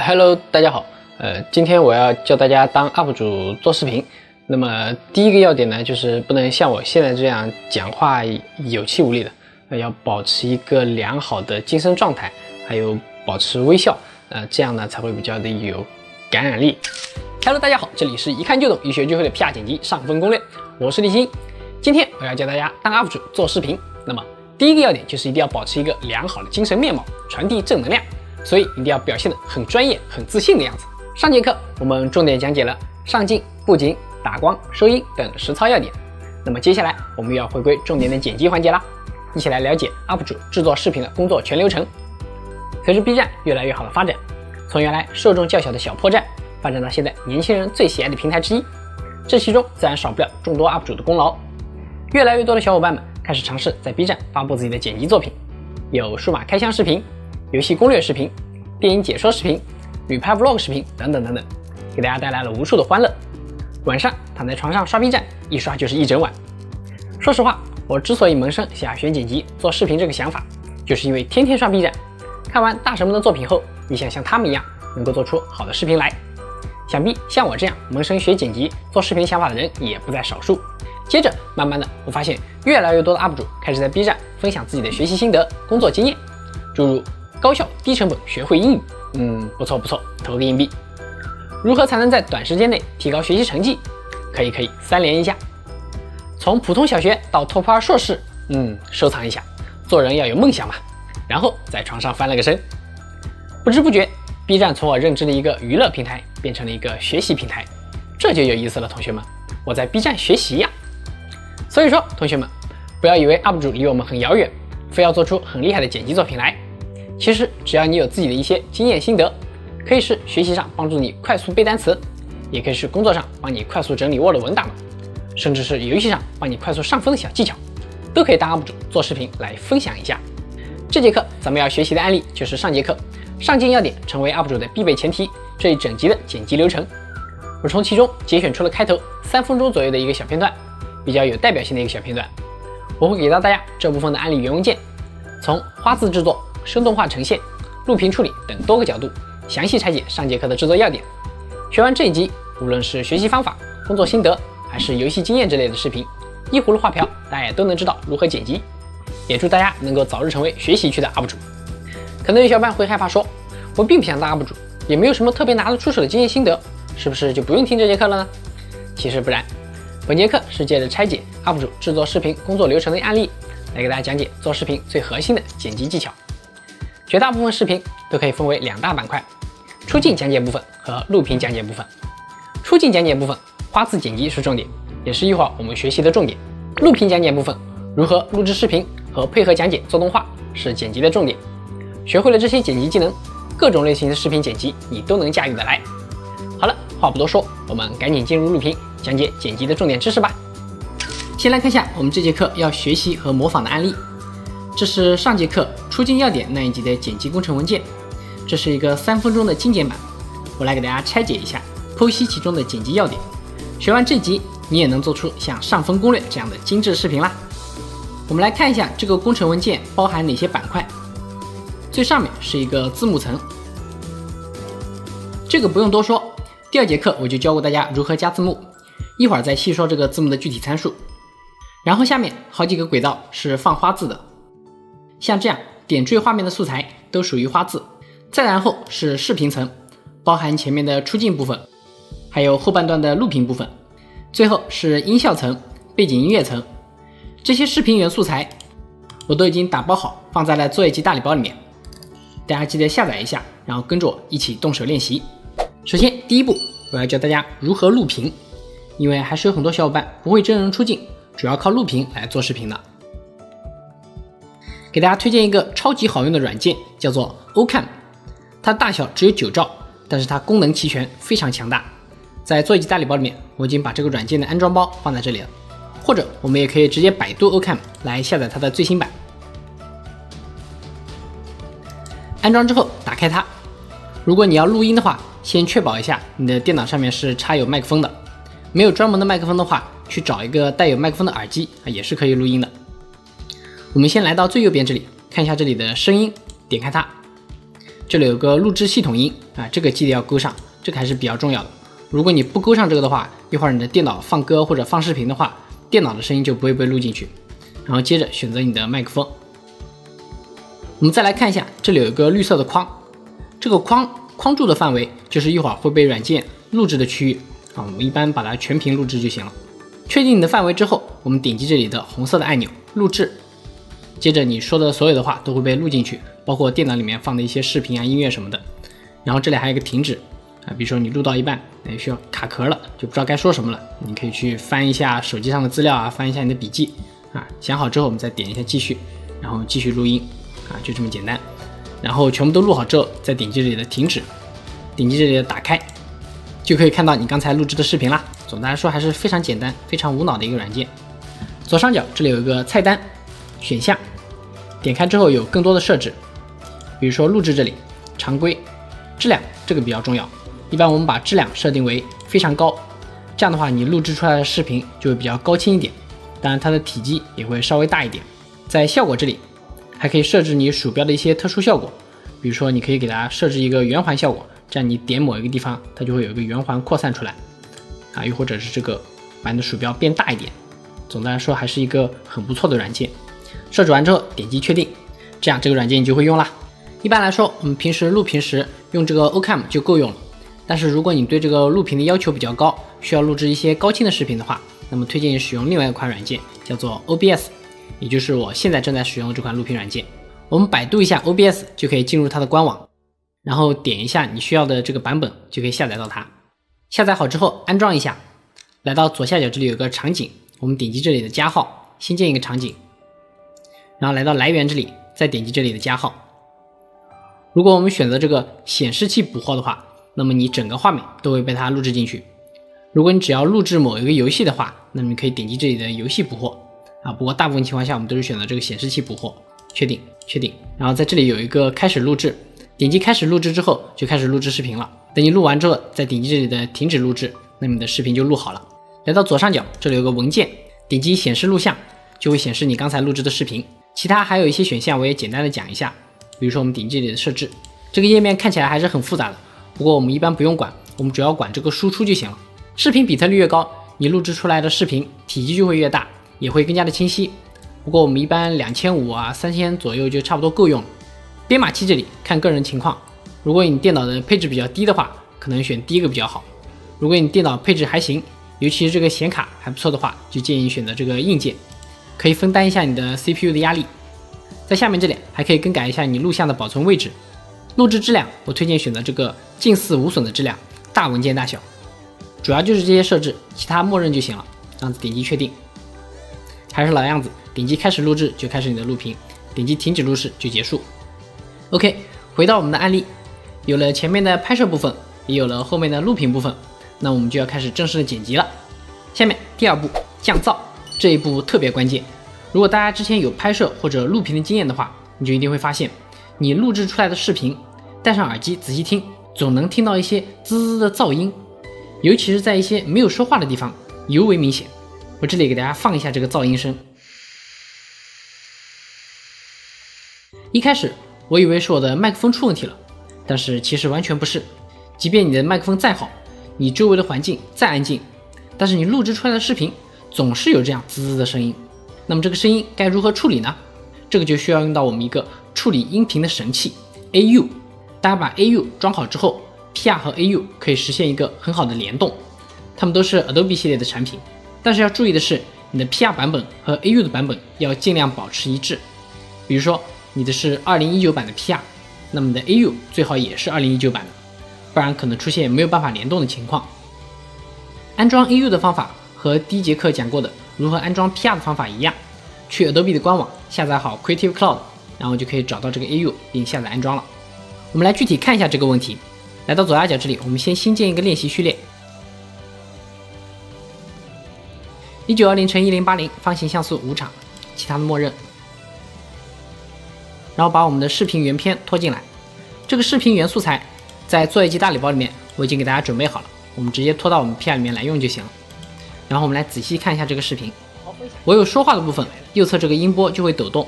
Hello， 大家好。今天我要教大家当 UP 主做视频。那么第一个要点呢，就是不能像我现在这样讲话有气无力的，要保持一个良好的精神状态，还有保持微笑，这样呢才会比较的有感染力。Hello， 大家好，这里是一看就懂、一学就会的 PR 剪辑上分攻略，我是立新。今天我要教大家当 UP 主做视频。那么第一个要点就是一定要保持一个良好的精神面貌，传递正能量。所以一定要表现得很专业、很自信的样子。上节课我们重点讲解了上镜、布景、打光、收音等实操要点。那么接下来我们又要回归重点的剪辑环节啦，一起来了解 UP 主制作视频的工作全流程。随着 B 站越来越好的发展，从原来受众较小的小破站，发展到现在年轻人最喜爱的平台之一，这其中自然少不了众多 UP 主的功劳。越来越多的小伙伴们开始尝试在 B 站发布自己的剪辑作品，有数码开箱视频、游戏攻略视频、电影解说视频、旅拍 vlog 视频等等等等，给大家带来了无数的欢乐。晚上躺在床上刷 B 站，一刷就是一整晚。说实话，我之所以萌生想学剪辑做视频这个想法，就是因为天天刷 B 站，看完大神们的作品后，也想像他们一样，能够做出好的视频来。想必像我这样萌生学剪辑做视频想法的人也不在少数。接着，慢慢的，我发现越来越多的 UP 主开始在 B 站分享自己的学习心得、工作经验，诸如高效低成本学会英语，不错不错，投个硬币。如何才能在短时间内提高学习成绩？可以3连一下。从普通小学到 Top 2硕士，收藏一下。做人要有梦想嘛。然后在床上翻了个身。不知不觉 ，B 站从我认知的一个娱乐平台变成了一个学习平台，这就有意思了，同学们，我在 B 站学习呀。所以说，同学们，不要以为 UP 主离我们很遥远，非要做出很厉害的剪辑作品来。其实只要你有自己的一些经验心得，可以是学习上帮助你快速背单词，也可以是工作上帮你快速整理 Word 文档，甚至是游戏上帮你快速上分的小技巧，都可以当 UP 主做视频来分享一下。这节课咱们要学习的案例就是上节课上镜要点成为 UP 主的必备前提这一整集的剪辑流程。我从其中节选出了开头3分钟左右的一个小片段，比较有代表性的一个小片段，我会给到大家这部分的案例原文件，从花字制作、生动化呈现、录屏处理等多个角度，详细拆解上节课的制作要点。学完这一集，无论是学习方法、工作心得，还是游戏经验之类的视频，一葫芦画瓢，大家也都能知道如何剪辑。也祝大家能够早日成为学习区的 UP 主。可能有小伙伴会害怕说，我并不想当 UP 主，也没有什么特别拿得出手的经验心得，是不是就不用听这节课了呢？其实不然，本节课是借着拆解 UP 主制作视频工作流程的案例，来给大家讲解做视频最核心的剪辑技巧。绝大部分视频都可以分为2大板块，出镜讲解部分和录屏讲解部分。出镜讲解部分，花字剪辑是重点，也是一会儿我们学习的重点。录屏讲解部分，如何录制视频和配合讲解做动画是剪辑的重点。学会了这些剪辑技能，各种类型的视频剪辑你都能驾驭得来。好了，话不多说，我们赶紧进入录屏，讲解剪辑的重点知识吧。先来看一下我们这节课要学习和模仿的案例。这是上节课出镜要点那一集的剪辑工程文件，这是一个3分钟的精简版，我来给大家拆解一下，剖析其中的剪辑要点。学完这集，你也能做出像上分攻略这样的精致视频啦。我们来看一下这个工程文件包含哪些板块。最上面是一个字幕层，这个不用多说，第2节课我就教过大家如何加字幕，一会儿再细说这个字幕的具体参数。然后下面好几个轨道是放花字的，像这样点缀画面的素材都属于花字。再然后是视频层，包含前面的出镜部分，还有后半段的录屏部分。最后是音效层、背景音乐层。这些视频原素材我都已经打包好，放在了作业集大礼包里面，大家记得下载一下，然后跟着我一起动手练习。首先第一步，我要教大家如何录屏，因为还是有很多小伙伴不会真人出镜，主要靠录屏来做视频的。给大家推荐一个超级好用的软件，叫做 Ocam， 它大小只有9兆，但是它功能齐全，非常强大。在作业集大礼包里面，我已经把这个软件的安装包放在这里了，或者我们也可以直接百度 Ocam 来下载它的最新版。安装之后打开它，如果你要录音的话，先确保一下你的电脑上面是插有麦克风的，没有专门的麦克风的话，去找一个带有麦克风的耳机也是可以录音的。我们先来到最右边这里，看一下这里的声音，点开它，这里有个录制系统音啊，这个记得要勾上，这个还是比较重要的。如果你不勾上这个的话，一会儿你的电脑放歌或者放视频的话，电脑的声音就不会被录进去。然后接着选择你的麦克风。我们再来看一下，这里有一个绿色的框，这个框住的范围就是一会儿会被软件录制的区域啊。我们一般把它全屏录制就行了。确定你的范围之后，我们点击这里的红色的按钮录制，接着你说的所有的话都会被录进去，包括电脑里面放的一些视频啊、音乐什么的。然后这里还有一个停止啊，比如说你录到一半，需要卡壳了，就不知道该说什么了，你可以去翻一下手机上的资料啊，翻一下你的笔记啊，想好之后我们再点一下继续，然后继续录音啊，就这么简单。然后全部都录好之后，再点击这里的停止，点击这里的打开，就可以看到你刚才录制的视频啦。总的来说还是非常简单、非常无脑的一个软件。左上角这里有一个菜单选项，点开之后有更多的设置，比如说录制这里常规质量，这个比较重要。一般我们把质量设定为非常高，这样的话你录制出来的视频就会比较高清一点，当然它的体积也会稍微大一点。在效果这里还可以设置你鼠标的一些特殊效果，比如说你可以给它设置一个圆环效果，这样你点某一个地方它就会有一个圆环扩散出来啊，又或者是这个把你的鼠标变大一点。总的来说还是一个很不错的软件。设置完之后点击确定，这样这个软件你就会用啦。一般来说我们平时录屏时用这个 Ocam 就够用了，但是如果你对这个录屏的要求比较高，需要录制一些高清的视频的话，那么推荐你使用另外一款软件，叫做 OBS， 也就是我现在正在使用的这款录屏软件。我们百度一下 OBS 就可以进入它的官网，然后点一下你需要的这个版本就可以下载到它。下载好之后安装一下，来到左下角这里有个场景，我们点击这里的加号，新建一个场景，然后来到来源这里，再点击这里的加号。如果我们选择这个显示器捕获的话，那么你整个画面都会被它录制进去。如果你只要录制某一个游戏的话，那么你可以点击这里的游戏捕获啊。不过大部分情况下我们都是选择这个显示器捕获，确定，然后在这里有一个开始录制，点击开始录制之后就开始录制视频了。等你录完之后再点击这里的停止录制，那么你的视频就录好了。来到左上角这里有个文件，点击显示录像，就会显示你刚才录制的视频。其他还有一些选项我也简单的讲一下，比如说我们点击这里的设置，这个页面看起来还是很复杂的，不过我们一般不用管，我们主要管这个输出就行了。视频比特率越高，你录制出来的视频体积就会越大，也会更加的清晰。不过我们一般2500啊3000左右就差不多够用了。编码器这里看个人情况，如果你电脑的配置比较低的话，可能选第一个比较好。如果你电脑配置还行，尤其是这个显卡还不错的话，就建议选择这个硬件，可以分担一下你的 CPU 的压力。在下面这里还可以更改一下你录像的保存位置。录制质量我推荐选择这个近似无损的质量，大文件大小，主要就是这些设置，其他默认就行了。然后点击确定，还是老样子，点击开始录制就开始你的录屏，点击停止录制就结束。 OK， 回到我们的案例，有了前面的拍摄部分，也有了后面的录屏部分，那我们就要开始正式的剪辑了。下面第二步降噪，这一步特别关键。如果大家之前有拍摄或者录屏的经验的话，你就一定会发现，你录制出来的视频戴上耳机仔细听，总能听到一些滋滋的噪音，尤其是在一些没有说话的地方尤为明显。我这里给大家放一下这个噪音声。一开始我以为是我的麦克风出问题了，但是其实完全不是。即便你的麦克风再好，你周围的环境再安静，但是你录制出来的视频总是有这样滋滋的声音。那么这个声音该如何处理呢？这个就需要用到我们一个处理音频的神器 AU。 大家把 AU 装好之后， PR 和 AU 可以实现一个很好的联动，它们都是 Adobe 系列的产品。但是要注意的是，你的 PR 版本和 AU 的版本要尽量保持一致。比如说你的是2019版的 PR， 那么你的 AU 最好也是2019版的，不然可能出现没有办法联动的情况。安装 AU 的方法和第一节课讲过的如何安装 PR 的方法一样，去 Adobe 的官网下载好 Creative Cloud， 然后就可以找到这个 AU 并下载安装了。我们来具体看一下这个问题。来到左下角这里，我们先新建一个练习序列，1920×1080方形像素5场，其他的默认。然后把我们的视频原片拖进来。这个视频原素材在作业集大礼包里面我已经给大家准备好了，我们直接拖到我们 PR 里面来用就行了。然后我们来仔细看一下这个视频，我有说话的部分，右侧这个音波就会抖动，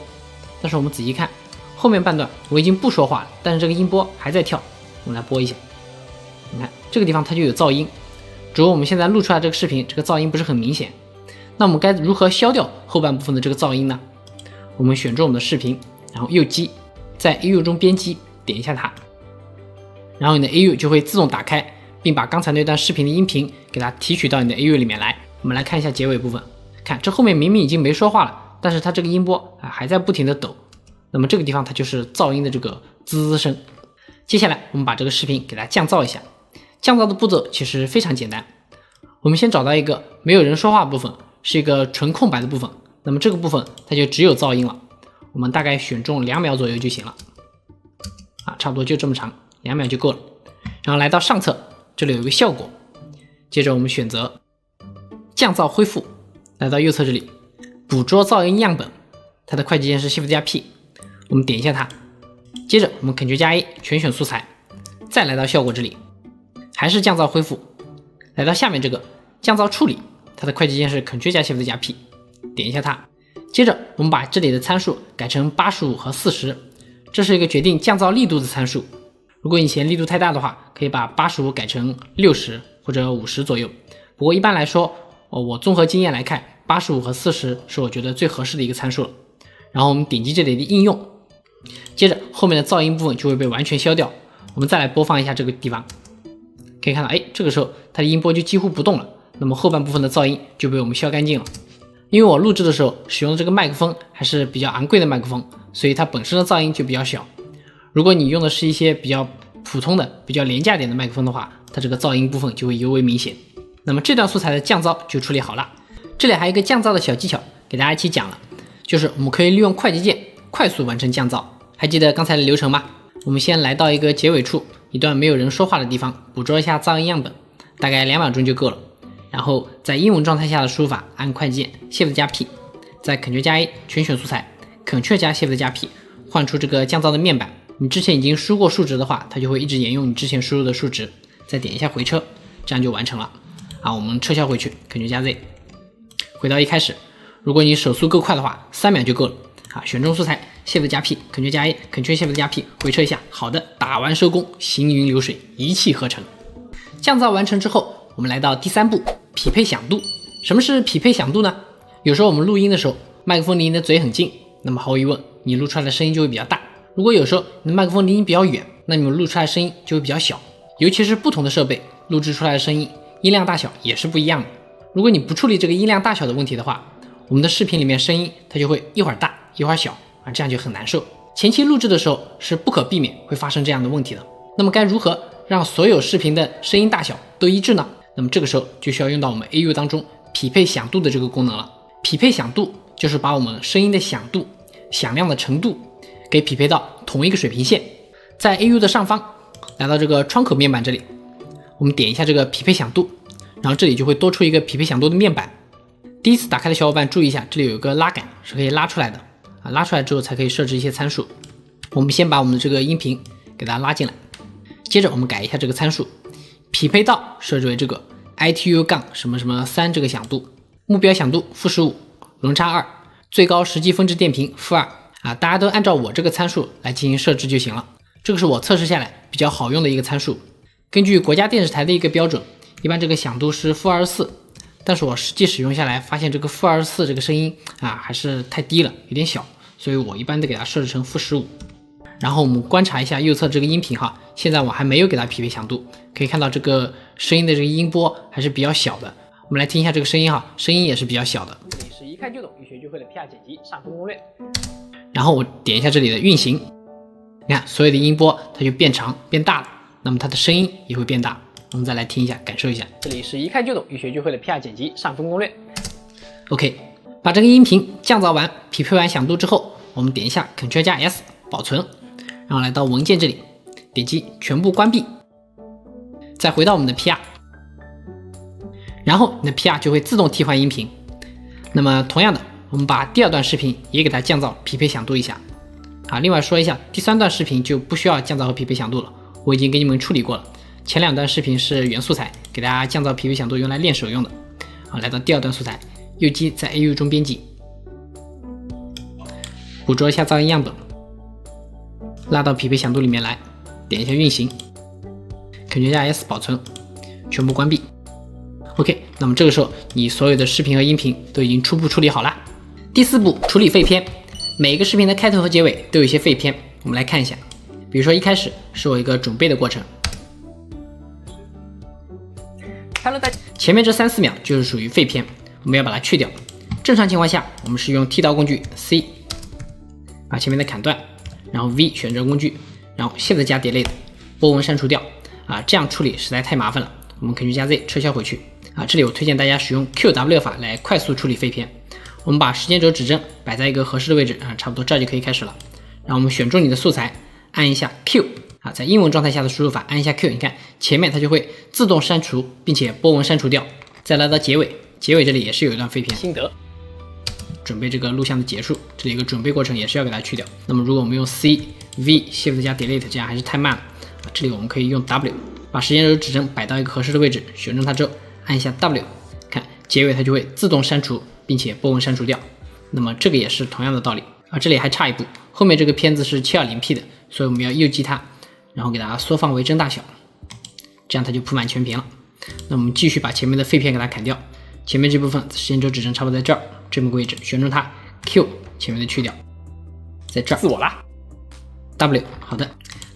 但是我们仔细看，后面半段我已经不说话了，但是这个音波还在跳。我们来播一下，你看这个地方它就有噪音，只不过我们现在录出来这个视频，这个噪音不是很明显。那我们该如何消掉后半部分的这个噪音呢？我们选中我们的视频，然后右击，在 AU 中编辑，点一下它，然后你的 AU 就会自动打开，并把刚才那段视频的音频给它提取到你的 AU 里面来。我们来看一下结尾部分，看这后面明明已经没说话了，但是它这个音波还在不停的抖，那么这个地方它就是噪音的这个滋声。接下来我们把这个视频给它降噪一下，降噪的步骤其实非常简单。我们先找到一个没有人说话的部分，是一个纯空白的部分，那么这个部分它就只有噪音了。我们大概选中2秒左右就行了，差不多就这么长，2秒就够了。然后来到上侧，这里有一个效果，接着我们选择降噪恢复，来到右侧这里捕捉噪音样本，它的快捷键是 Shift 加 P， 我们点一下它，接着我们 Ctrl 加 A 全选素材，再来到效果这里，还是降噪恢复，来到下面这个降噪处理，它的快捷键是 Ctrl 加 Shift 加 P， 点一下它，接着我们把这里的参数改成85和40，这是一个决定降噪力度的参数。如果你嫌力度太大的话，可以把85改成60或者50左右。不过一般来说，我综合经验来看，85和40是我觉得最合适的一个参数了。然后我们点击这里的应用，接着后面的噪音部分就会被完全消掉。我们再来播放一下这个地方，可以看到，这个时候它的音波就几乎不动了，那么后半部分的噪音就被我们消干净了。因为我录制的时候使用的这个麦克风还是比较昂贵的麦克风，所以它本身的噪音就比较小。如果你用的是一些比较普通的、比较廉价点的麦克风的话，它这个噪音部分就会尤为明显。那么这段素材的降噪就处理好了。这里还有一个降噪的小技巧给大家一起讲了，就是我们可以利用快捷键快速完成降噪。还记得刚才的流程吗？我们先来到一个结尾处，一段没有人说话的地方，捕捉一下噪音样本，大概2秒钟就够了。然后在英文状态下的输入法，按快捷键 Shift 加 P， 再 Ctrl 加 A 全选素材 ，Ctrl 加 Shift 加 P， 换出这个降噪的面板。你之前已经输过数值的话，它就会一直沿用你之前输入的数值。再点一下回车，这样就完成了。我们撤销回去 ，Ctrl 加 Z， 回到一开始。如果你手速够快的话，3秒就够了。选中素材 ，Shift 加 P，Ctrl 加 A，Ctrl Shift 加 P， 回车一下。好的，打完收工，行云流水，一气呵成。降噪完成之后，我们来到第3步，匹配响度。什么是匹配响度呢？有时候我们录音的时候，麦克风离你的嘴很近，那么毫无疑问，你录出来的声音就会比较大。如果有时候你的麦克风离你比较远，那你们录出来的声音就会比较小。尤其是不同的设备录制出来的声音，音量大小也是不一样的。如果你不处理这个音量大小的问题的话，我们的视频里面声音它就会一会儿大一会儿小这样就很难受。前期录制的时候是不可避免会发生这样的问题的。那么该如何让所有视频的声音大小都一致呢？那么这个时候就需要用到我们 AU 当中匹配响度的这个功能了。匹配响度就是把我们声音的响度、响亮的程度给匹配到同一个水平线。在 AU 的上方，来到这个窗口面板这里，我们点一下这个匹配响度，然后这里就会多出一个匹配响度的面板。第一次打开的小伙伴注意一下，这里有一个拉杆是可以拉出来的拉出来之后才可以设置一些参数。我们先把我们的这个音频给它拉进来，接着我们改一下这个参数，匹配到设置为这个 ITU 杠什么什么3这个响度，目标响度-15，容差2，最高实际峰值电平-2大家都按照我这个参数来进行设置就行了。这个是我测试下来比较好用的一个参数。根据国家电视台的一个标准，一般这个响度是-24，但是我实际使用下来发现这个-24这个声音还是太低了，有点小，所以我一般都给它设置成-15。然后我们观察一下右侧这个音频现在我还没有给它匹配响度，可以看到这个声音的这个音波还是比较小的。我们来听一下这个声音声音也是比较小的。这里是一看就懂与学就会的 PR 剪辑上分攻略。然后我点一下这里的运行，你看所有的音波它就变长变大了，那么它的声音也会变大。我们再来听一下，感受一下。这里是一看就懂与学就会的 PR 剪辑上分攻略。OK， 把这个音频降噪完，匹配完响度之后，我们点一下 Ctrl 加 S 保存，然后来到文件这里，点击全部关闭，再回到我们的 PR， 然后你的 PR 就会自动替换音频。那么同样的，我们把第2段视频也给它降噪匹配响度一下。另外说一下，第3段视频就不需要降噪和匹配响度了，我已经给你们处理过了。前2段视频是原素材，给大家降噪匹配响度用来练手用的。来到第2段素材，右击在 AU 中编辑，捕捉一下噪音样本，拉到匹配响度里面来，点一下运行 ，Ctrl+S 保存，全部关闭。OK， 那么这个时候你所有的视频和音频都已经初步处理好了。第4步，处理废片。每个视频的开头和结尾都有一些废片，我们来看一下。比如说一开始是我一个准备的过程。Hello， 大家，前面这3-4秒就是属于废片，我们要把它去掉。正常情况下，我们是用剃刀工具 C 把前面的砍断，然后 V 选择工具，然后现在加 Delete 波纹删除掉这样处理实在太麻烦了，我们Ctrl+Z 撤销回去这里我推荐大家使用 QW 法来快速处理废片。我们把时间轴指针摆在一个合适的位置差不多这儿就可以开始了。然后我们选中你的素材，按一下 Q 在英文状态下的输入法按一下 Q， 你看前面它就会自动删除，并且波纹删除掉。再来到结尾，结尾这里也是有一段废片心得，准备这个录像的结束，这里有一个准备过程也是要给它去掉。那么如果我们用 C、V、Shift 加 Delete 这样还是太慢了这里我们可以用 W 把时间轴指针摆到一个合适的位置，选中它之后按一下 W， 看结尾它就会自动删除，并且波纹删除掉。那么这个也是同样的道理这里还差一步，后面这个片子是 720P 的，所以我们要右击它，然后给它缩放为真大小，这样它就铺满全屏了。那我们继续把前面的废片给它砍掉，前面这部分时间轴指针差不多在这儿这么个位置，选中它 Q 前面的去掉，在这儿自我啦 W 好的。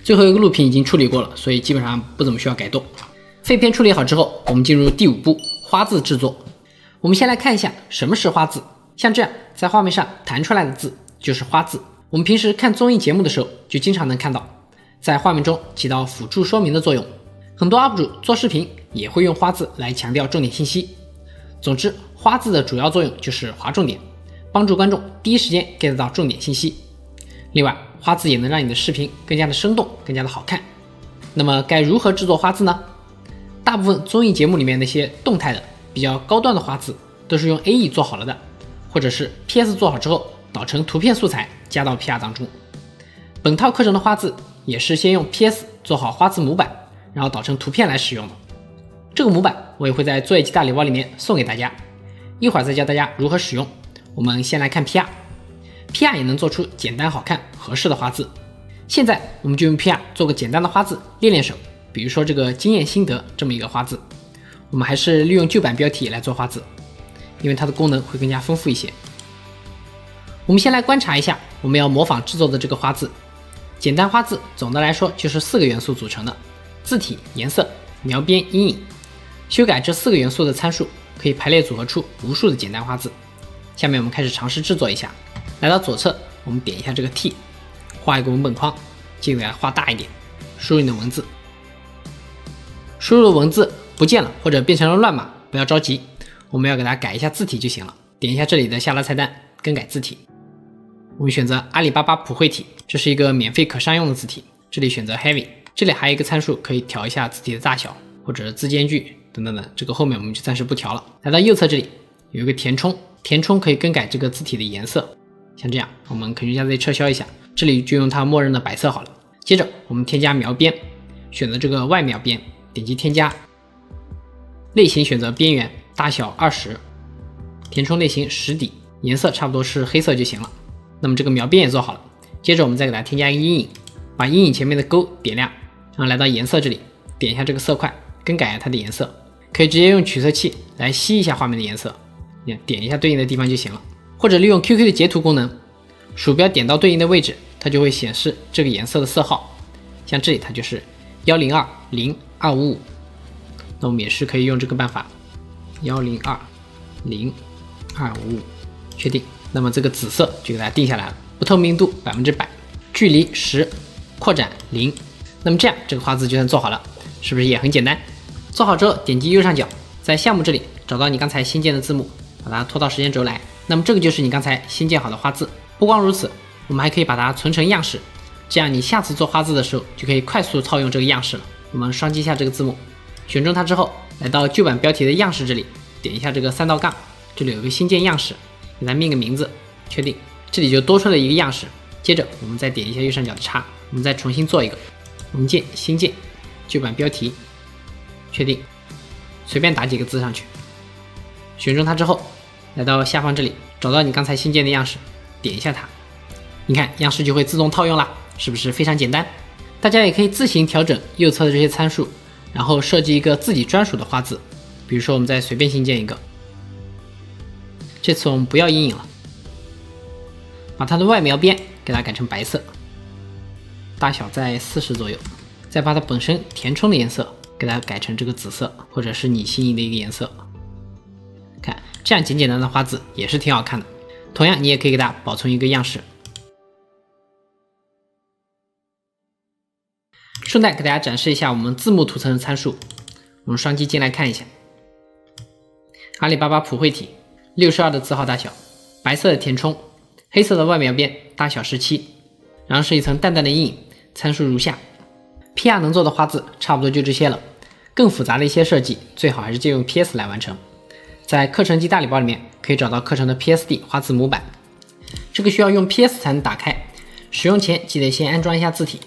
最后一个录屏已经处理过了，所以基本上不怎么需要改动。废片处理好之后，我们进入第5步花字制作。我们先来看一下什么是花字，像这样在画面上弹出来的字就是花字。我们平时看综艺节目的时候就经常能看到，在画面中起到辅助说明的作用。很多 UP 主做视频也会用花字来强调重点信息。总之，花字的主要作用就是划重点，帮助观众第一时间 get 到重点信息。另外，花字也能让你的视频更加的生动，更加的好看。那么该如何制作花字呢？大部分综艺节目里面那些动态的比较高端的花字都是用 AE 做好了的，或者是 PS 做好之后导成图片素材加到 PR 当中。本套课程的花字也是先用 PS 做好花字模板，然后导成图片来使用的。这个模板我也会在作业集大礼包里面送给大家，一会儿再教大家如何使用。我们先来看 PR 也能做出简单好看合适的花字。现在我们就用 PR 做个简单的花字练练手，比如说这个经验心得这么一个花字，我们还是利用旧版标题来做花字，因为它的功能会更加丰富一些。我们先来观察一下我们要模仿制作的这个花字。简单花字总的来说就是4个元素组成的：字体、颜色、描边、阴影。修改这4个元素的参数，可以排列组合出无数的简单花字。下面我们开始尝试制作一下。来到左侧，我们点一下这个 T， 画一个文本框，记得给它画大一点。输入你的文字，输入的文字不见了或者变成了乱码，不要着急，我们要给它改一下字体就行了。点一下这里的下拉菜单，更改字体。我们选择阿里巴巴普惠体，这是一个免费可商用的字体。这里选择 Heavy， 这里还有一个参数可以调一下字体的大小或者字间距等等等，这个后面我们就暂时不调了。来到右侧这里有一个填充，填充可以更改这个字体的颜色，像这样，我们Ctrl+Z撤销一下，这里就用它默认的白色好了。接着我们添加描边，选择这个外描边，点击添加，类型选择边缘，大小20，填充类型实底，颜色差不多是黑色就行了。那么这个描边也做好了，接着我们再给它添加一个阴影，把阴影前面的勾点亮，然后来到颜色这里，点一下这个色块，更改一下它的颜色，可以直接用取色器来吸一下画面的颜色，点一下对应的地方就行了。或者利用 QQ 的截图功能，鼠标点到对应的位置，它就会显示这个颜色的色号，像这里它就是1020-255，那我们也是可以用这个办法1020-255，确定。那么这个紫色就给它定下来了，不透明度100%，距离10，扩展0。那么这样这个花字就算做好了，是不是也很简单？做好之后点击右上角，在项目这里找到你刚才新建的字幕，把它拖到时间轴来，那么这个就是你刚才新建好的花字。不光如此，我们还可以把它存成样式，这样你下次做花字的时候就可以快速套用这个样式了。我们双击一下这个字幕，选中它之后，来到旧版标题的样式这里，点一下这个3道杠，这里有个新建样式，给它命个名字，确定，这里就多出了一个样式。接着我们再点一下右上角的叉，我们再重新做一个文件新建旧版标题，确定，随便打几个字上去，选中它之后，来到下方这里找到你刚才新建的样式，点一下它，你看样式就会自动套用啦。是不是非常简单？大家也可以自行调整右侧的这些参数，然后设计一个自己专属的花字。比如说我们再随便新建一个，这次我们不要阴影了，把它的外描边给它改成白色，大小在40左右，再把它本身填充的颜色给它改成这个紫色，或者是你心仪的一个颜色。看，这样简简单的花字也是挺好看的。同样，你也可以给它保存一个样式。顺带给大家展示一下我们字幕图层的参数，我们双击进来看一下。阿里巴巴普惠体62的字号大小，白色的填充，黑色的外描边，大小17，然后是一层淡淡的阴影，参数如下。PR 能做的花字差不多就这些了，更复杂的一些设计最好还是借用 PS 来完成。在课程及大礼包里面可以找到课程的 PSD 花字模板，这个需要用 PS 才能打开，使用前记得先安装一下字体。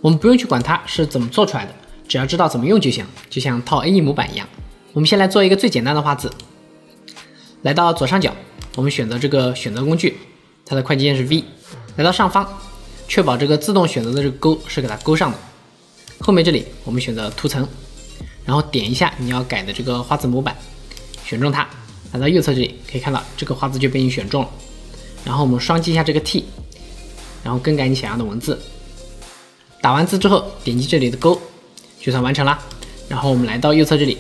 我们不用去管它是怎么做出来的，只要知道怎么用就行，就像套 AE 模板一样。我们先来做一个最简单的花字，来到左上角，我们选择这个选择工具，它的快捷键是 V， 来到上方，确保这个自动选择的这个勾是给它勾上的。后面这里我们选择图层，然后点一下你要改的这个花字模板，选中它，来到右侧这里可以看到这个花字就被你选中了。然后我们双击一下这个 T， 然后更改你想要的文字。打完字之后点击这里的勾就算完成了。然后我们来到右侧这里，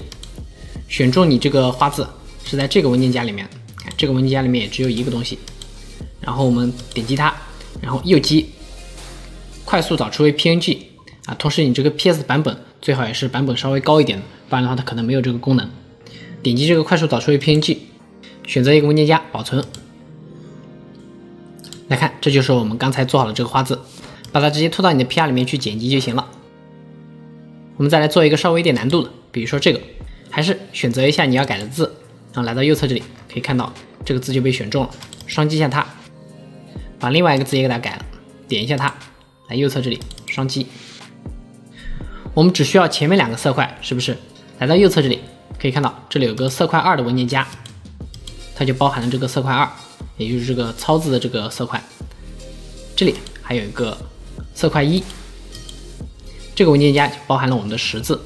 选中你这个花字是在这个文件夹里面，看这个文件夹里面也只有一个东西。然后我们点击它，然后右击快速导出为 PNG 啊，同时你这个 PS 版本最好也是版本稍微高一点的，不然的话它可能没有这个功能。点击这个快速导出为 PNG， 选择一个文件夹保存。来看，这就是我们刚才做好的这个花字，把它直接拖到你的 PR 里面去剪辑就行了。我们再来做一个稍微一点难度的，比如说这个，还是选择一下你要改的字，然后来到右侧这里，可以看到这个字就被选中了，双击一下它，把另外一个字也给它改了，点一下它，来右侧这里双击。我们只需要前面两个色块，是不是？来到右侧这里，可以看到这里有个色块2的文件夹，它就包含了这个色块2，也就是这个操字的这个色块。这里还有一个色块1，这个文件夹就包含了我们的10字。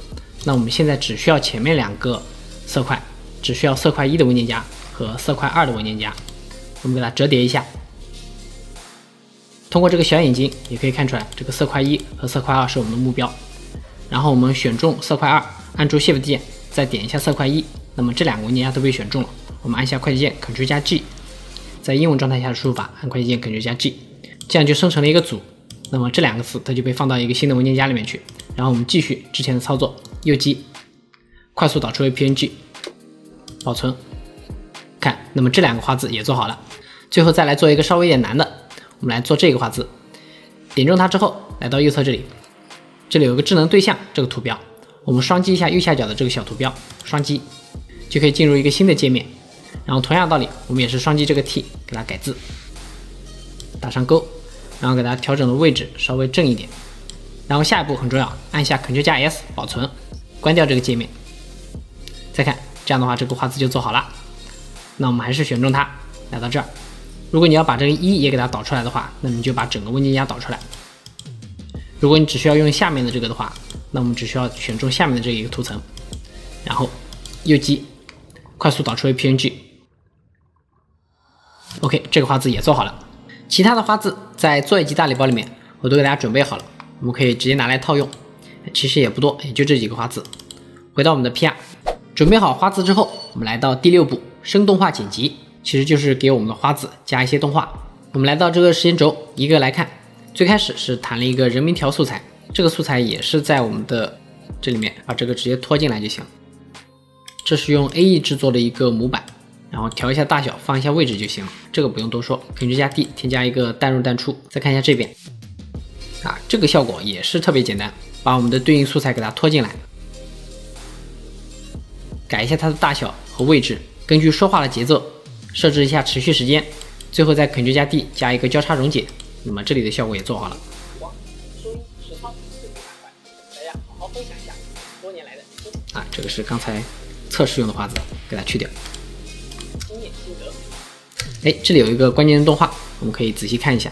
那我们现在只需要前面两个色块，只需要色块1的文件夹和色块2的文件夹。我们给它折叠一下，通过这个小眼睛也可以看出来，这个色块1和色块2是我们的目标。然后我们选中色块2，按住 Shift 键，再点一下色块1，那么这两个文件夹都被选中了。我们按下快捷键 Ctrl 加 G， 在英文状态下的输入法按快捷键 Ctrl 加 G， 这样就生成了一个组。那么这两个词它就被放到一个新的文件夹里面去。然后我们继续之前的操作，右击快速导出为 PNG， 保存。看，那么这两个花字也做好了。最后再来做一个稍微一点难的，我们来做这个花字。点中它之后，来到右侧这里，这里有个智能对象这个图标，我们双击一下右下角的这个小图标，双击就可以进入一个新的界面。然后同样的道理，我们也是双击这个 T 给它改字，打上勾，然后给它调整的位置稍微正一点。然后下一步很重要，按下 Ctrl 加 S 保存，关掉这个界面。再看，这样的话这个花字就做好了。那我们还是选中它，来到这儿。如果你要把这个1也给它导出来的话，那你就把整个文件夹导出来。如果你只需要用下面的这个的话，那我们只需要选中下面的这一个图层，然后右击快速导出为 PNG。OK， 这个花字也做好了。其他的花字在作业集大礼包里面我都给大家准备好了，我们可以直接拿来套用。其实也不多，也就这几个花字。回到我们的 PR， 准备好花字之后，我们来到第6步，生动画剪辑，其实就是给我们的花字加一些动画。我们来到这个时间轴，一个来看。最开始是弹了一个人名条素材，这个素材也是在我们的这里面，把这个直接拖进来就行。这是用 AE 制作的一个模板，然后调一下大小，放一下位置就行，这个不用多说。Ctrl 加 D 添加一个淡入淡出。再看一下这边啊，这个效果也是特别简单，把我们的对应素材给它拖进来，改一下它的大小和位置，根据说话的节奏设置一下持续时间，最后再 Ctrl 加 D 加一个交叉溶解，那么这里的效果也做好了。啊，这个是刚才测试用的花字，给它去掉。哎，这里有一个关键的动画，我们可以仔细看一下。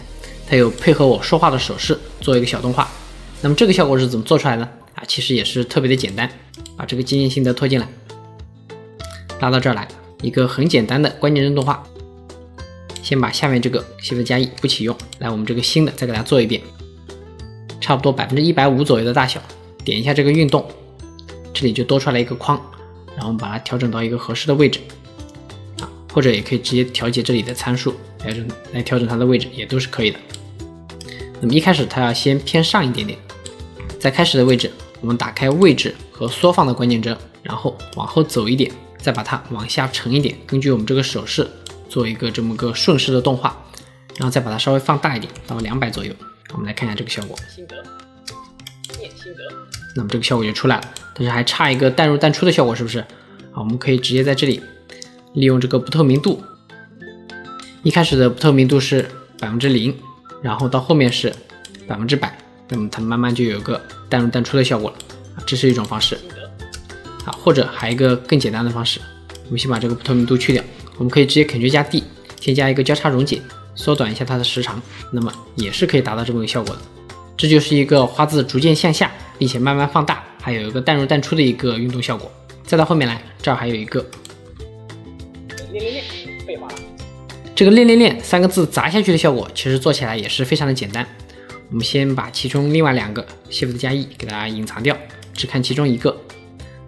它有配合我说话的手势做一个小动画。那么这个效果是怎么做出来的啊？其实也是特别的简单，把这个渐进性的拖进来，拉到这儿来，一个很简单的关键帧动画。先把下面这个 Shift 加 E 不启用，来我们这个新的再给它做一遍，差不多150%左右的大小，点一下这个运动，这里就多出来一个框，然后我们把它调整到一个合适的位置啊，或者也可以直接调节这里的参数来调整它的位置，也都是可以的。那么一开始它要先偏上一点点，在开始的位置，我们打开位置和缩放的关键帧，然后往后走一点，再把它往下沉一点，根据我们这个手势做一个这么个顺势的动画，然后再把它稍微放大一点，到200左右。我们来看一下这个效果。心得，念心得。那么这个效果就出来了，但是还差一个淡入淡出的效果，是不是？好，我们可以直接在这里利用这个不透明度，一开始的不透明度是0%，然后到后面是100%，那么它慢慢就有个淡入淡出的效果了。这是一种方式。好，或者还有一个更简单的方式，我们先把这个不透明度去掉。我们可以直接 Ctrl 加 D 添加一个交叉溶解，缩短一下它的时长，那么也是可以达到这么个效果的。这就是一个花字逐渐向下，并且慢慢放大，还有一个淡入淡出的一个运动效果。再到后面来，这儿还有一个练练练，废话了。这个练练练3个字砸下去的效果，其实做起来也是非常的简单。我们先把其中另外2个 Shift 加 E 给它隐藏掉，只看其中一个。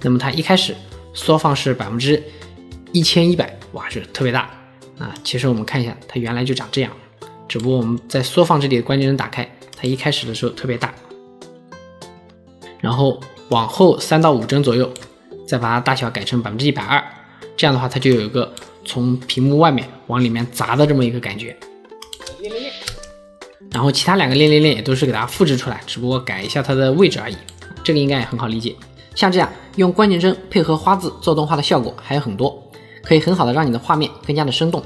那么它一开始缩放是1100%，哇，这特别大啊！其实我们看一下，它原来就长这样，只不过我们在缩放这里的关键帧打开，它一开始的时候特别大，然后往后3到5帧左右，再把它大小改成120%，这样的话它就有一个从屏幕外面往里面砸的这么一个感觉。练练练。然后其他2个练练练也都是给它复制出来，只不过改一下它的位置而已，这个应该也很好理解。像这样用关键帧配合花字做动画的效果还有很多，可以很好的让你的画面更加的生动。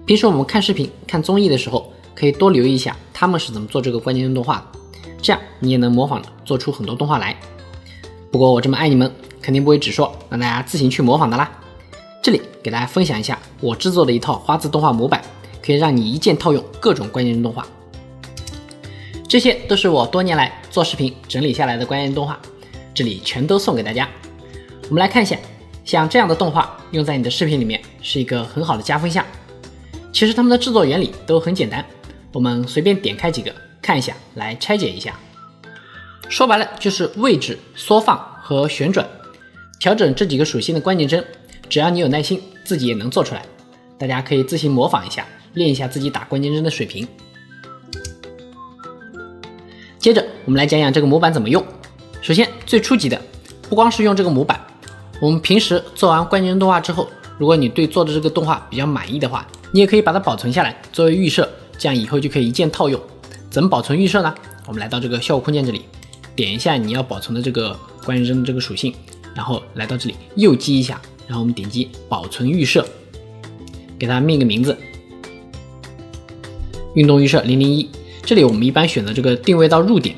平时我们看视频、看综艺的时候，可以多留意一下他们是怎么做这个关键帧动画的，这样你也能模仿做出很多动画来。不过我这么爱你们，肯定不会只说让大家自行去模仿的啦。这里给大家分享一下我制作的一套花字动画模板，可以让你一键套用各种关键帧动画。这些都是我多年来做视频整理下来的关键动画，这里全都送给大家。我们来看一下，像这样的动画用在你的视频里面是一个很好的加分项。其实它们的制作原理都很简单，我们随便点开几个看一下，来拆解一下。说白了就是位置、缩放和旋转，调整这几个属性的关键帧，只要你有耐心，自己也能做出来。大家可以自行模仿一下，练一下自己打关键帧的水平。接着我们来讲讲这个模板怎么用。首先最初级的，不光是用这个模板，我们平时做完关键帧动画之后，如果你对做的这个动画比较满意的话，你也可以把它保存下来作为预设，这样以后就可以一键套用。怎么保存预设呢？我们来到这个效果空间这里，点一下你要保存的这个关键帧的这个属性，然后来到这里右击一下，然后我们点击保存预设，给它命个名字，运动预设001。这里我们一般选择这个定位到入点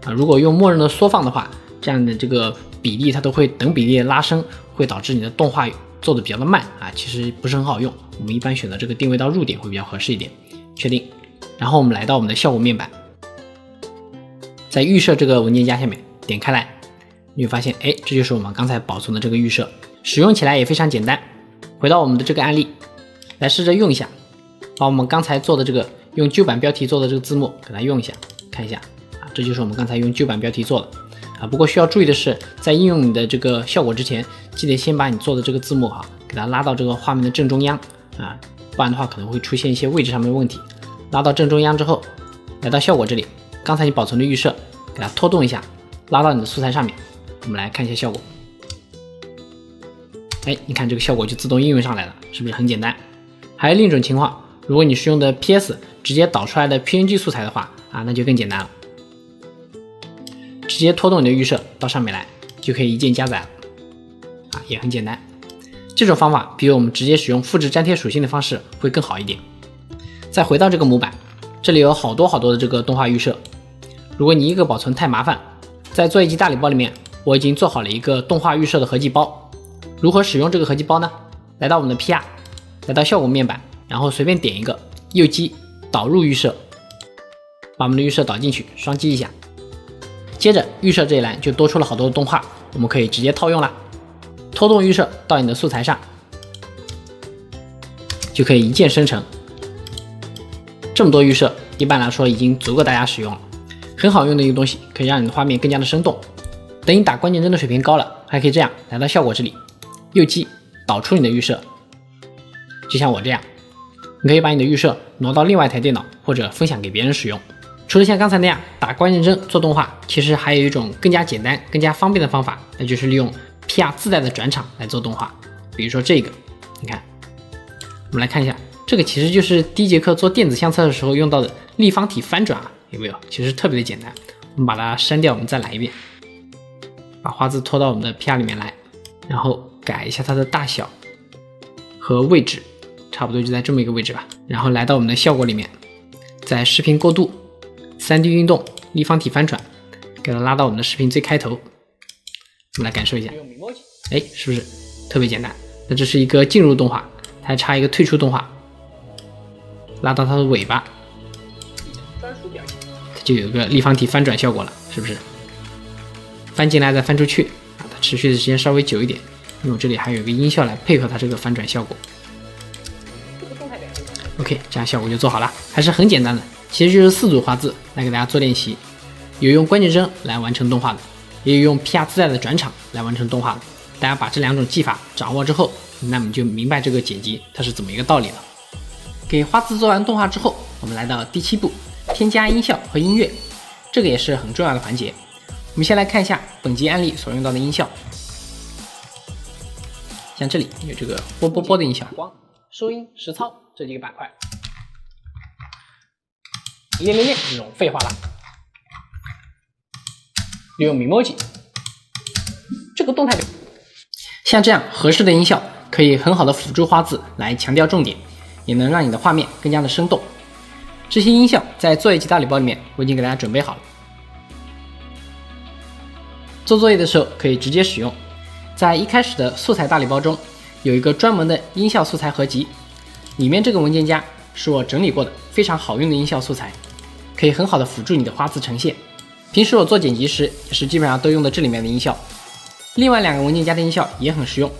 啊，如果用默认的缩放的话，这样的这个比例它都会等比例的拉伸，会导致你的动画做的比较的慢啊，其实不是很好用。我们一般选择这个定位到入点会比较合适一点。确定，然后我们来到我们的效果面板，在预设这个文件夹下面点开来，你会发现，哎，这就是我们刚才保存的这个预设，使用起来也非常简单。回到我们的这个案例，来试着用一下，把我们刚才做的这个用旧版标题做的这个字幕给它用一下，看一下啊，这就是我们刚才用旧版标题做的啊。不过需要注意的是，在应用你的这个效果之前，记得先把你做的这个字幕给它拉到这个画面的正中央啊，不然的话可能会出现一些位置上面的问题。拉到正中央之后，来到效果这里，刚才你保存的预设给它拖动一下，拉到你的素材上面，我们来看一下效果。哎，你看这个效果就自动应用上来了，是不是很简单？还有另一种情况，如果你是用的 PS 直接导出来的 PNG 素材的话啊，那就更简单了，直接拖动你的预设到上面来，就可以一键加载了啊，也很简单。这种方法比我们直接使用复制粘贴属性的方式会更好一点。再回到这个模板，这里有好多的这个动画预设，如果你一个保存太麻烦，在做一集大礼包里面我已经做好了一个动画预设的合集包。如何使用这个合集包呢？来到我们的 PR， 来到效果面板，然后随便点一个，右击导入预设，把我们的预设导进去，双击一下。接着预设这一栏就多出了好多的动画，我们可以直接套用了。拖动预设到你的素材上，就可以一键生成。这么多预设，一般来说已经足够大家使用了，很好用的一个东西，可以让你的画面更加的生动。等你打关键帧的水平高了，还可以这样来到效果这里，右击导出你的预设，就像我这样，你可以把你的预设挪到另外一台电脑或者分享给别人使用。除了像刚才那样打关键帧做动画，其实还有一种更加简单、更加方便的方法，那就是利用 PR 自带的转场来做动画。比如说这个，你看，我们来看一下，这个其实就是第一节课做电子相册的时候用到的立方体翻转啊，有没有？其实特别的简单。我们把它删掉，我们再来一遍，把花字拖到我们的 PR 里面来，然后改一下它的大小和位置，差不多就在这么一个位置吧。然后来到我们的效果里面，在视频过渡、3D 运动、立方体翻转，给它拉到我们的视频最开头。我们来感受一下，哎，是不是特别简单？那这是一个进入动画，它还差一个退出动画，拉到它的尾巴，它就有个立方体翻转效果了，是不是？翻进来再翻出去啊，它持续的时间稍微久一点，因为我这里还有一个音效来配合它这个翻转效果。OK， 这样效果就做好了，还是很简单的，其实就是4组花字来给大家做练习，有用关键帧来完成动画的，也有用 PR 自带的转场来完成动画的。大家把这2种技法掌握之后，那么你就明白这个剪辑它是怎么一个道理了。给花字做完动画之后，我们来到第7步，添加音效和音乐，这个也是很重要的环节。我们先来看一下本集案例所用到的音效，像这里有这个啵啵啵的音效，光、收音、实操这几个板块，练这种废话啦。利用 Memoji 这个动态表，像这样合适的音效可以很好的辅助花字来强调重点，也能让你的画面更加的生动。这些音效在作业集大礼包里面我已经给大家准备好了，做作业的时候可以直接使用。在一开始的素材大礼包中有一个专门的音效素材合集，里面这个文件夹是我整理过的非常好用的音效素材，可以很好的辅助你的花字呈现。平时我做剪辑时也是基本上都用的这里面的音效，另外2个文件夹的音效也很实用。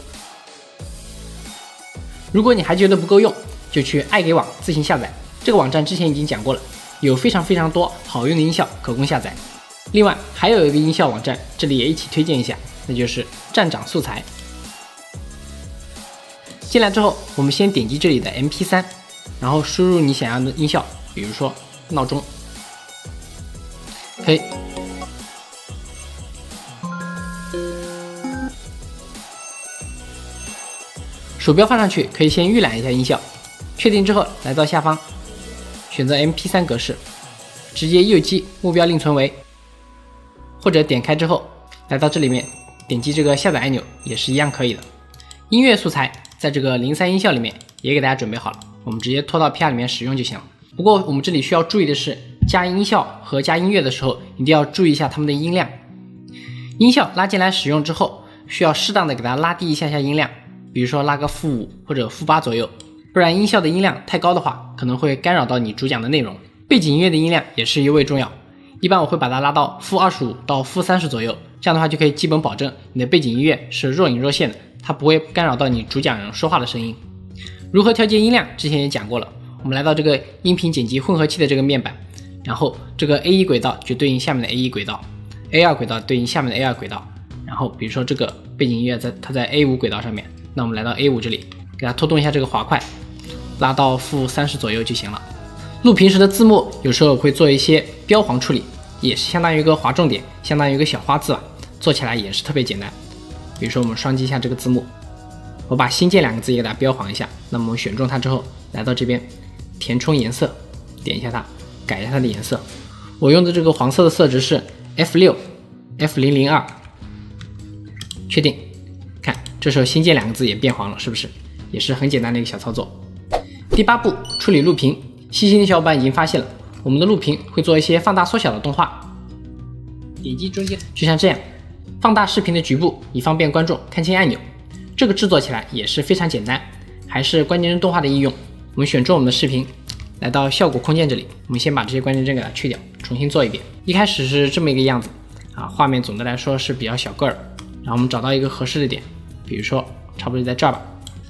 如果你还觉得不够用，就去爱给网自行下载，这个网站之前已经讲过了，有非常多好用的音效可供下载。另外还有一个音效网站，这里也一起推荐一下，那就是站长素材。进来之后，我们先点击这里的 MP3， 然后输入你想要的音效，比如说闹钟，可以鼠标放上去，可以先预览一下音效，确定之后来到下方选择 MP3 格式，直接右击目标另存为，或者点开之后来到这里面点击这个下载按钮也是一样可以的。音乐素材在这个03音效里面也给大家准备好了，我们直接拖到 PR 里面使用就行了。不过我们这里需要注意的是，加音效和加音乐的时候一定要注意一下它们的音量。音效拉进来使用之后，需要适当的给它拉低一下音量，比如说拉个-5或者-8左右，不然音效的音量太高的话，可能会干扰到你主讲的内容。背景音乐的音量也是尤为重要，一般我会把它拉到-25到-30左右，这样的话就可以基本保证你的背景音乐是若隐若现的，它不会干扰到你主讲人说话的声音。如何调节音量之前也讲过了，我们来到这个音频剪辑混合器的这个面板，然后这个 A1 轨道就对应下面的 A1 轨道， A2 轨道对应下面的 A2 轨道，然后比如说这个背景音乐它在 A5 轨道上面，那我们来到 A5 这里，给它拖动一下这个滑块，拉到-30左右就行了。录屏时的字幕有时候会做一些标黄处理，也是相当于一个划重点，相当于一个小花字吧，做起来也是特别简单。比如说我们双击一下这个字幕，我把新建2个字也给它标黄一下，那么我们选中它之后来到这边填充颜色，点一下它，改一下它的颜色，我用的这个黄色的色值是 F6 F002， 确定，看这时候新建2个字也变黄了，是不是也是很简单的一个小操作。第8步，处理录屏。细心的小伙伴已经发现了，我们的录屏会做一些放大缩小的动画，点击中间就像这样放大视频的局部，以方便观众看清按钮。这个制作起来也是非常简单，还是关键帧动画的应用。我们选中我们的视频，来到效果空间这里，我们先把这些关键帧给它去掉，重新做一遍。一开始是这么一个样子啊，画面总的来说是比较小个儿。然后我们找到一个合适的点，比如说差不多就在这儿吧。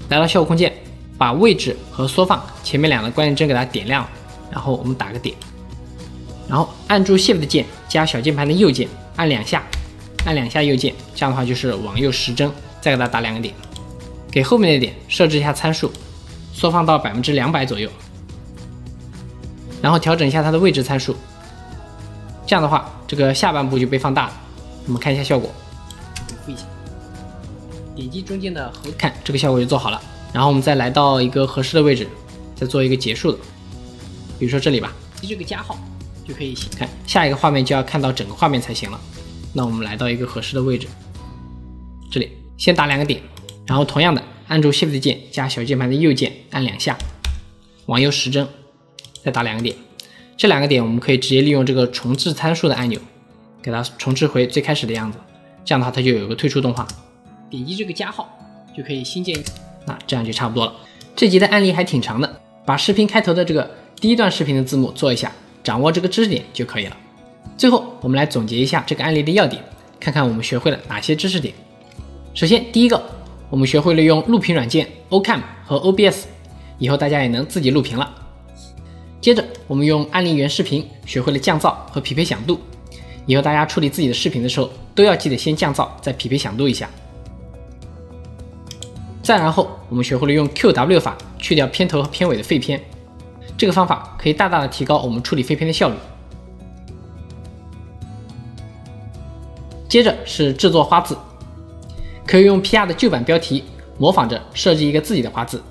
来到效果空间，把位置和缩放前面两个关键帧给它点亮，然后我们打个点，然后按住 Shift 键加小键盘的右键按2下，按2下右键，这样的话就是往右10帧，再给它打2个点。给后面的点设置一下参数，缩放到200%左右，然后调整一下它的位置参数，这样的话这个下半部就被放大了。我们看一下效果，回复一下，点击中间的和看，这个效果就做好了。然后我们再来到一个合适的位置，再做一个结束的，比如说这里吧，这个加号就可以看下一个画面，就要看到整个画面才行了。那我们来到一个合适的位置，这里先打2个点，然后同样的按住 Shift 键加小键盘的右键按2下，往右10帧，再打2个点。这2个点我们可以直接利用这个重置参数的按钮，给它重置回最开始的样子，这样的话它就有一个退出动画。点击这个加号就可以新建，那这样就差不多了。这集的案例还挺长的，把视频开头的这个第一段视频的字幕做一下，掌握这个知识点就可以了。最后我们来总结一下这个案例的要点，看看我们学会了哪些知识点。首先第一个，我们学会了用录屏软件 Ocam 和 OBS， 以后大家也能自己录屏了。接着我们用案例原视频学会了降噪和匹配响度，以后大家处理自己的视频的时候都要记得先降噪再匹配响度一下。再然后我们学会了用 QW 法去掉片头和片尾的废片，这个方法可以大大的提高我们处理废片的效率。接着是制作花字，可以用 PR 的旧版标题模仿着设计一个自己的花字，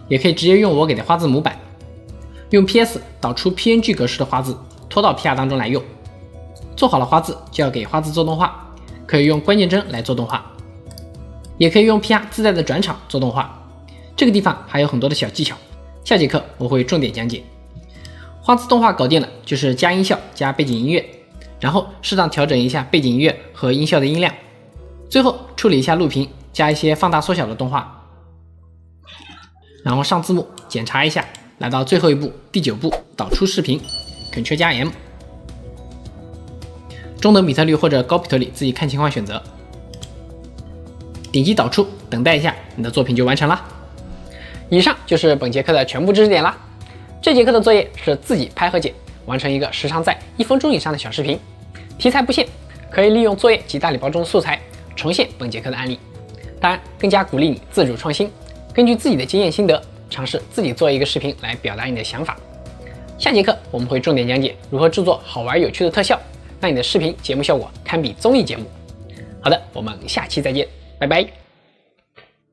也可以直接用我给的花字模板，用 PS 导出 PNG 格式的花字拖到 PR 当中来用。做好了花字就要给花字做动画，可以用关键帧来做动画，也可以用 PR 自带的转场做动画。这个地方还有很多的小技巧，下节课我会重点讲解。花字动画搞定了，就是加音效加背景音乐，然后适当调整一下背景音乐和音效的音量，最后处理一下录屏，加一些放大缩小的动画，然后上字幕检查一下，来到最后一步第9步导出视频 Ctrl+M， 中等比特率或者高比特率自己看情况选择，点击导出，等待一下，你的作品就完成了。以上就是本节课的全部知识点啦。这节课的作业是自己拍和剪，完成一个时长在1分钟以上的小视频，题材不限，可以利用作业及大礼包中的素材重现本节课的案例。当然，更加鼓励你自主创新，根据自己的经验心得，尝试自己做一个视频来表达你的想法。下节课我们会重点讲解如何制作好玩有趣的特效，让你的视频节目效果堪比综艺节目。好的，我们下期再见，拜拜。